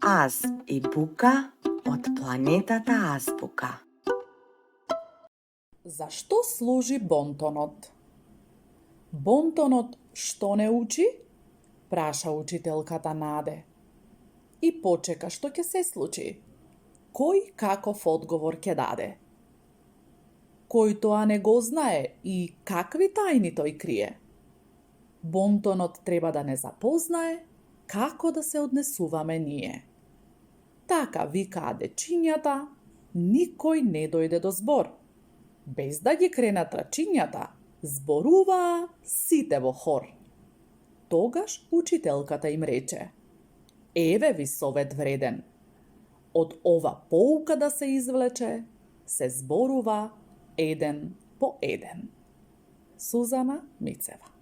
Аз и бука од планетата Азбука. За што служи бонтонот? Бонтонот што не учи? Праша учителката Наде. И почека што ќе се случи. Кој каков одговор ќе даде? Кој тоа не го знае и какви тајни тој крие? Бонтонот треба да не запознае како да се однесуваме ние. Така викаа дечињата, никој не дојде до збор. Без да ги кренат рачињата, зборуваа сите во хор. Тогаш учителката им рече: еве ви совет вреден. Од ова поука да се извлече, се зборува еден по еден. Сузана Мицева.